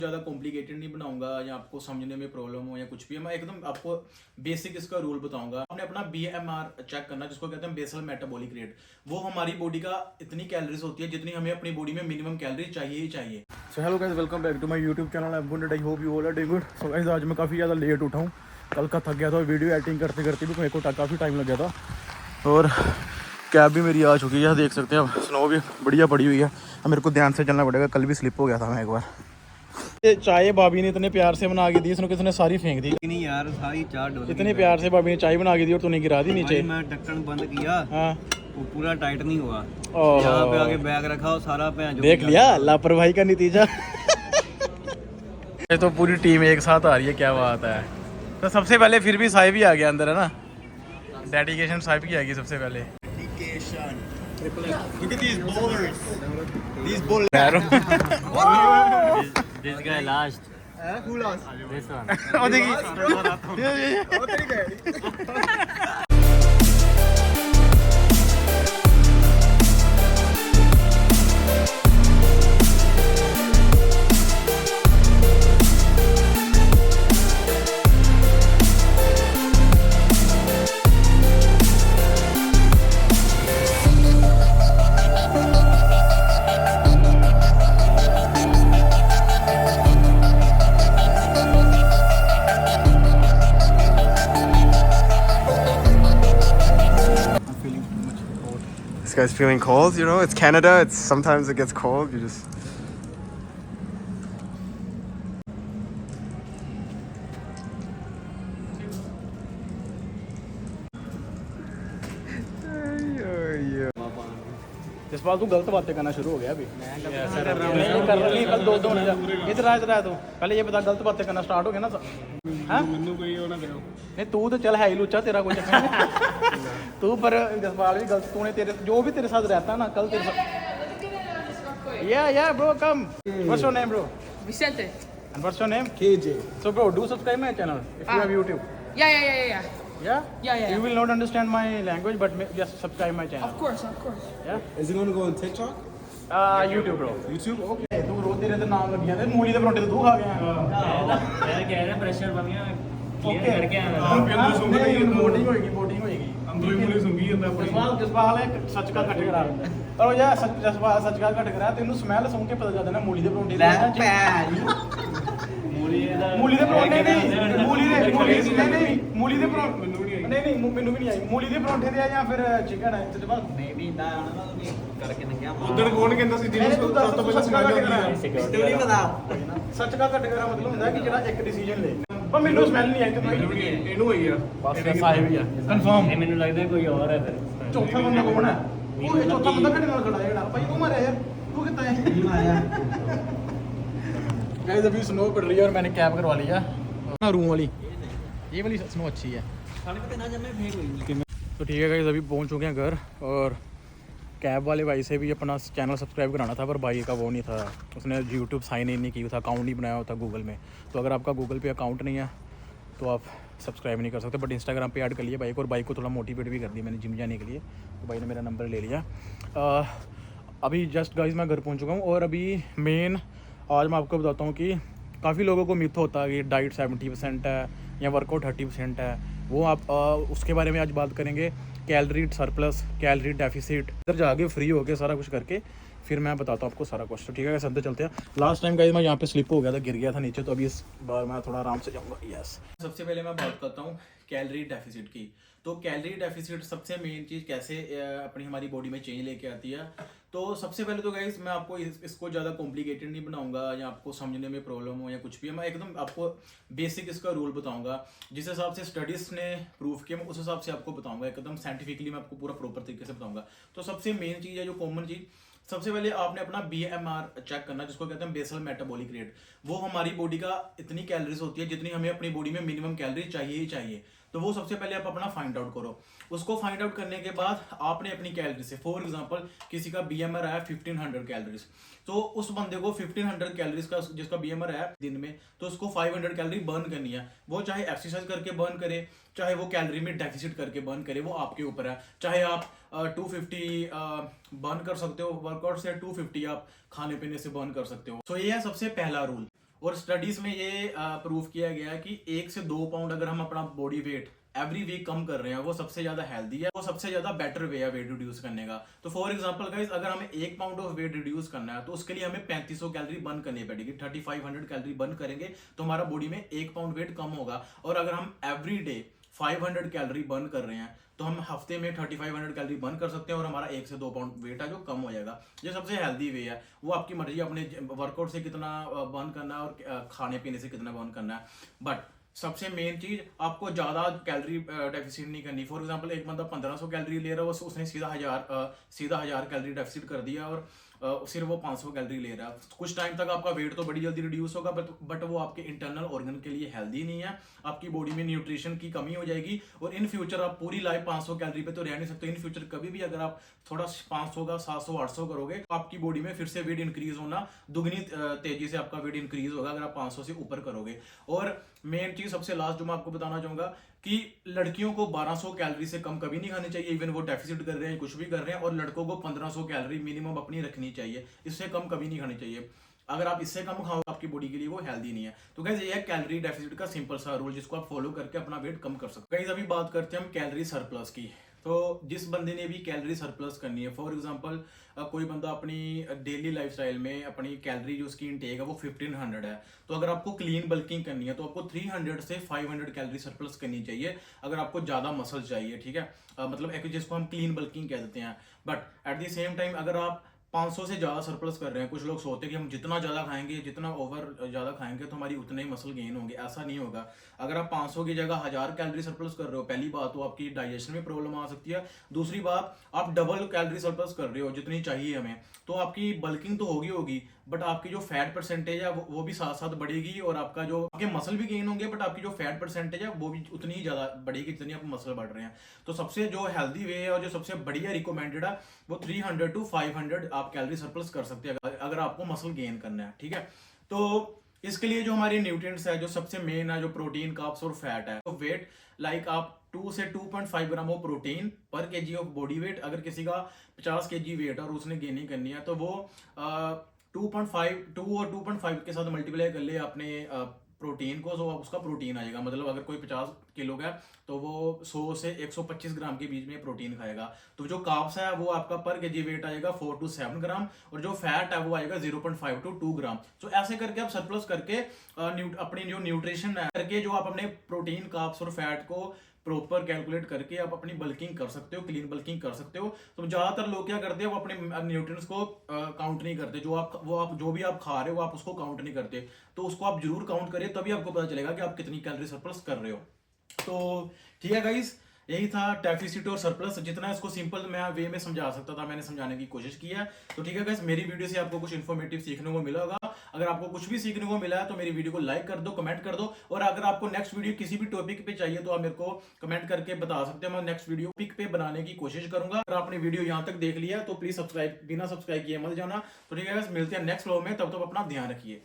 ज़्यादा कॉम्प्लिकेटेड नहीं बनाऊंगा या आपको समझने में प्रॉब्लम हो या कुछ भी है। मैं एकदम आपको बेसिक इसका रूल बताऊंगा। आपने अपना BMR चेक करना, जिसको कहते हैं बेसल मेटाबॉलिक रेट। वो हमारी बॉडी का इतनी कैलोरीज होती है जितनी हमें अपनी बॉडी में मिनिमम कैलोरी चाहिए ही चाहिए। So hello guys, welcome back to my YouTube channel. I hope you all are doing good. So guys, आज मैं काफ़ी ज़्यादा लेट उठा हूँ। कल का थक गया था, वीडियो एडिटिंग करते करते भी मेरे को काफ़ी टाइम लग गया था। और कैब भी मेरी आ चुकी है, देख सकते हैं। अब स्नो भी बढ़िया पड़ी हुई है। अब मेरे को ध्यान से चलना पड़ेगा, कल भी स्लिप हो गया था मैं एक बार। ये चाय भाभी ने इतने प्यार से बना के दी, इसने किसने सारी फेंक दी। नहीं यार, सारी चार डोली इतने प्यार से भाभी ने चाय बना के दी और तूने गिरा दी नीचे। मैं ढक्कन बंद किया, हाँ, वो पूरा टाइट नहीं हुआ। ओह। यहाँ पे आगे बैग रखा हो सारा पे देख लिया लापरवाही का नतीजा। ये तो पूरी टीम एक साथ आ रही है, क्या बात है। तो सबसे पहले फिर भी साहिब ही आ गया अंदर, है ना। डेडिकेशन साहिब की आएगी सबसे पहले। Look at these bowlers. These bowlers. This guy last. Who lost? This one. ओ देखिए। This guy's feeling cold, you know, it's Canada, it's sometimes it gets cold, you just Jaspal तू गलत बातें करना शुरू हो गया अभी। नहीं कर रही, कल दो इधर आ तू पहले ये बता, गलत बातें करना स्टार्ट हो गया ना। हाँ, नहीं तू तो चल है ही लुच्चा, तेरा कोई चक्कर नहीं। तू पर जसपाल भी गलत, तूने तेरे जो भी तेरे साथ रहता है ना, कल तेरे साथ। या bro, come. What's your name bro? Vicente. And what's your name? KJ. So bro, do subscribe my channel if you have YouTube. Yeah. Yeah? You will not understand my language, but just subscribe my channel. Of course. Yeah? Is it gonna go on TikTok? YouTube bro. YouTube? Okay. तू रोज तेरे ते नाम लगिया ते मूली दे परोंठे तू खा गया। मैं कह रहा प्रेशर बन गया, क्लियर करके आया। बोटिंग होएगी। अंदर मूली सुंगी ਜਾਂਦਾ जसपाल है सच का कट करा। और यार जसपाल सच का कट करा, तेनू स्मेल सुन के पता चलदा ना मूली दे परोंठे मूली दे परोंठे नहीं, मूली दे परोंठे नहीं, ਮੈਨੂੰ ਵੀ ਨਹੀਂ ਆਈ। मूली दे परोंठे ਦੇ ਜਾਂ ਫਿਰ चिकन है जसपाल। ਮੈਂ ਵੀ ਇੰਦਾ ਆਣਾ ਨਾ ਵੀ ਕਰਕੇ ਲੰਘਿਆ ਉਧਰ ਕੌਣ ਕਹਿੰਦਾ ਸੀ ਜਿਹਨੂੰ ਸਭ ਤੋਂ ਪਹਿਲਾਂ ਸਮੈਲ ਆਉਂਦੀ ਹੈ। ਸਟੋਰੀ ਬਤਾ। ਸੱਚ ਦਾ ਘੱਟ ਕਰਾ ਮਤਲਬ ਹੁੰਦਾ ਕਿ ਜਿਹੜਾ ਇੱਕ ਡਿਸੀਜਨ ਲੈ। ਪਰ ਮੈਨੂੰ ਸਮੈਲ ਨਹੀਂ ਆਈ ਤੇ ਇਹਨੂੰ ਹੋਈ ਆ ਬਸ ਸਾਹਿਬ ਹੀ ਆ ਕਨਫਰਮ। ਇਹ ਮੈਨੂੰ ਲੱਗਦਾ ਕੋਈ ਹੋਰ ਹੈ ਫਿਰ। ਚੌਥਾ ਬੰਦਾ ਕੌਣ ਹੈ? ਉਹ ਇਹ ਚੌਥਾ ਬੰਦਾ ਕਿਹੜੇ ਨਾਲ ਖੜਾ ਹੈ ਜਿਹੜਾ? ਭਾਈ ਉਹ ਮਾਰਿਆ ਯਾਰ, तू कितना है? नहीं आया। गाइस अभी स्नो पड़ रही है और मैंने कैब करवा लिया रूम वाली। ये वाली स्नो अच्छी है। तो ठीक है गाइस, अभी पहुंच चुके हैं घर। और कैब वाले भाई से भी अपना चैनल सब्सक्राइब कराना था, पर भाई का वो नहीं था, उसने यूट्यूब साइन इन नहीं किया था, अकाउंट नहीं बनाया होता गूगल में। तो अगर आपका गूगल पे अकाउंट नहीं है तो आप सब्सक्राइब नहीं कर सकते। बट इंस्टाग्राम पे ऐड कर लिया बाइक, और बाइक को थोड़ा मोटिवेट भी कर दिया मैंने जिम जाने के लिए। तो भाई ने मेरा नंबर ले लिया। अभी जस्ट गाइस मैं घर पहुंच चुका हूं। और अभी मेन आज मैं आपको बताता हूं कि काफ़ी लोगों को मिथ होता है कि डाइट 70% है या वर्कआउट 30% है। वो आप उसके बारे में आज बात करेंगे। कैलोरी सरप्लस, कैलोरी डेफिसिट, इधर जाके फ्री होके सारा कुछ करके फिर मैं बताता हूँ आपको सारा कुछ। तो ठीक है, अंदर चलते हैं। लास्ट टाइम गाइस मैं यहाँ पे स्लिप हो गया था, गिर गया था नीचे, तो अभी इस बार मैं थोड़ा आराम से जाऊँगा। यस, सबसे पहले मैं बात करता हूँ कैलोरी डेफिसिट की। तो कैलोरी डेफिसिट सबसे मेन चीज़ कैसे अपनी हमारी बॉडी में चेंज लेके आती है। तो सबसे पहले तो गाइस मैं आपको इसको ज़्यादा कॉम्प्लिकेटेड नहीं बनाऊंगा या आपको समझने में प्रॉब्लम हो या कुछ भी है। मैं एकदम आपको बेसिक इसका रूल बताऊंगा, जिस हिसाब से स्टडीज़ ने प्रूव किया मैं उस हिसाब से आपको बताऊंगा। एकदम साइंटिफिकली मैं आपको पूरा प्रॉपर तरीके से बताऊंगा। तो सबसे मेन चीज़ है, जो कॉमन चीज़, सबसे पहले आपने अपना BMR चेक करना, जिसको कहते हैं बेसल मेटाबॉलिक रेट। वो हमारी बॉडी का इतनी कैलोरीज होती है जितनी हमें अपनी बॉडी में मिनिमम कैलोरी चाहिए ही चाहिए। तो वो सबसे पहले आप अपना फाइंड आउट करो। उसको फाइंड आउट करने के बाद आपने अपनी कैलोरी से, फॉर एग्जांपल किसी का BMR आया 1500 कैलोरीज, तो उस बंदे को 1500 कैलोरीज का जिसका BMR है दिन में, तो उसको 500 कैलोरी बर्न करनी है। वो चाहे एक्सरसाइज करके बर्न करे, चाहे वो कैलोरी में डेफिसिट करके बर्न करे, वो आपके ऊपर है। चाहे आप 250 बर्न कर सकते हो वर्कआउट से, 250 आप खाने पीने से बर्न कर सकते हो। तो ये है सबसे पहला रूल। और स्टडीज में ये प्रूव किया गया है कि 1 से 2 पाउंड अगर हम अपना बॉडी वेट एवरी वीक कम कर रहे हैं, वो सबसे ज्यादा हेल्दी है, वो सबसे ज्यादा बेटर वे है वेट रिड्यूस करने का। तो फॉर एग्जांपल गाइस, अगर हमें 1 पाउंड ऑफ वेट रिड्यूस करना है तो उसके लिए हमें 3500 कैलोरी बर्न करनी पड़ेगी। 3500 कैलोरी बर्न करेंगे तो हमारा बॉडी में 1 पाउंड वेट कम होगा। और अगर हम एवरी डे 500 कैलोरी बर्न कर रहे हैं तो हम हफ्ते में 3500 कैलोरी बर्न कर सकते हैं और हमारा 1 से 2 पाउंड वेट है जो कम हो जाएगा। ये सबसे हेल्दी वे है। वो आपकी मर्जी, अपने वर्कआउट से कितना बर्न करना है और खाने पीने से कितना बर्न करना है। बट सबसे मेन चीज, आपको ज्यादा कैलोरी डेफिसिट नहीं करनी। फॉर एग्जांपल एक बंदा 1500 कैलोरी ले रहा है, उसने सीधा 1000 कैलोरी डेफिसिट कर दिया और सिर्फ वो 500 कैलोरी ले रहा है। कुछ टाइम तक आपका वेट तो बड़ी जल्दी रिड्यूस होगा, बट वो आपके इंटरनल ऑर्गन के लिए हेल्दी नहीं है। आपकी बॉडी में न्यूट्रिशन की कमी हो जाएगी और इन फ्यूचर आप पूरी लाइफ 500 कैलोरी पे तो रह नहीं सकते। इन फ्यूचर कभी भी अगर आप थोड़ा 500 का 700 800 करोगे तो आपकी बॉडी में फिर से वेट इंक्रीज होना दुगनी तेजी से आपका वेट इंक्रीज होगा अगर आप 500 से ऊपर करोगे। और मेन चीज सबसे लास्ट जो मैं आपको बताना चाहूंगा कि लड़कियों को 1200 कैलोरी से कम कभी नहीं खानी चाहिए, इवन वो डेफिसिट कर रहे हैं कुछ भी कर रहे हैं। और लड़कों को 1500 कैलोरी मिनिमम अपनी रखनी चाहिए, इससे कम कभी नहीं खानी चाहिए। अगर आप इससे कम खाओ आपकी बॉडी के लिए वो हेल्दी नहीं है। तो गाइस ये है कैलोरी डेफिसिट का सिंपल सा रूल, जिसको आप फॉलो करके अपना वेट कम कर सकते हो। गाइस अभी बात करते हैं हम कैलोरी सरप्लस की। तो जिस बंदे ने भी कैलोरी सरप्लस करनी है, फॉर एग्जांपल कोई बंदा अपनी डेली लाइफस्टाइल में अपनी कैलोरी जो उसकी इनटेक है वो 1500 है, तो अगर आपको क्लीन बल्किंग करनी है तो आपको 300 से 500 कैलोरी सरप्लस करनी चाहिए अगर आपको ज़्यादा मसल चाहिए, ठीक है। मतलब एक जिसको हम क्लीन बल्किंग कह देते हैं। But at the same time अगर आप 500 से ज़्यादा सरप्लस कर रहे हैं, कुछ लोग सोचते हैं कि हम जितना ज़्यादा खाएंगे, जितना ओवर ज़्यादा खाएंगे तो हमारी उतने ही मसल गेन होंगे। ऐसा नहीं होगा। अगर आप 500 की जगह 1000 कैलोरी सरप्लस कर रहे हो, पहली बात तो आपकी डाइजेशन में प्रॉब्लम आ सकती है। दूसरी बात, आप डबल कैलोरी सरप्लस कर रहे हो जितनी चाहिए हमें, तो आपकी बल्किंग तो होगी बट आपकी जो फैट परसेंटेज है वो भी साथ साथ बढ़ेगी और आपका जो आपके मसल भी गेन होंगे, बट आपकी जो फैट परसेंटेज है वो भी उतनी ही ज़्यादा बढ़ेगी जितनी आप मसल बढ़ रहे हैं। तो सबसे जो हेल्दी वे है और जो सबसे बढ़िया रिकमेंडेड है वो 300 to 500 आप कैलोरी सरप्लस कर सकते हैं अगर आपको मसल गेन करना है, ठीक है। तो इसके लिए जो हमारे न्यूट्रिएंट्स है, जो सबसे मेन है, जो प्रोटीन, कार्ब्स और फैट है, तो वेट लाइक आप 2 से 2.5 ग्राम ऑफ प्रोटीन पर केजी ऑफ बॉडी वेट। अगर किसी का 50 केजी वेट है और उसने गेनिंग करनी है तो वो 2 और 2.5 के साथ मल्टीप्लाई कर ले अपने प्रोटीन को, तो उसका प्रोटीन आएगा। मतलब अगर कोई 50 किलो का तो वो 100 से 125 ग्राम के बीच में प्रोटीन खाएगा। तो जो कार्ब्स है वो आपका पर केजी वेट आएगा 4 to 7 ग्राम और जो फैट है वो आएगा 0.5 to 2 ग्राम। तो ऐसे करके आप सरप्लस करके अपनी जो न्यूट्रिशन है करके जो आप अपने प्रोटीन, कार्ब्स और फैट को प्रॉपर कैलकुलेट करके आप अपनी बल्किंग कर सकते हो, क्लीन बल्किंग कर सकते हो। तो ज्यादातर लोग क्या करते हैं, वो अपने न्यूट्रिएंट्स को काउंट नहीं करते। जो भी आप खा रहे हो आप उसको काउंट नहीं करते। तो उसको आप जरूर काउंट करिए, तभी आपको पता चलेगा कि आप कितनी कैलोरी सरप्लस कर रहे हो। तो ठीक है गाइस, यही था डेफिसिट और सरप्लस। जितना इसको सिंपल मैं वे में समझा सकता था मैंने समझाने की कोशिश की है। तो ठीक है गाइस, मेरी वीडियो से आपको कुछ इन्फॉर्मेटिव सीखने को मिला होगा। अगर आपको कुछ भी सीखने को मिला है तो मेरी वीडियो को लाइक कर दो, कमेंट कर दो। और अगर आपको नेक्स्ट वीडियो किसी भी टॉपिक पे चाहिए तो आप मेरे को कमेंट करके बता सकते हो, मैं नेक्स्ट वीडियो टॉपिक पे बनाने की कोशिश करूंगा। अगर आपने वीडियो यहाँ तक देख लिया तो प्लीज बिना सब्सक्राइब किए मत जाना। तो ठीक है गाइस, मिलते हैं नेक्स्ट व्लॉग में, तब तक अपना ध्यान रखिए।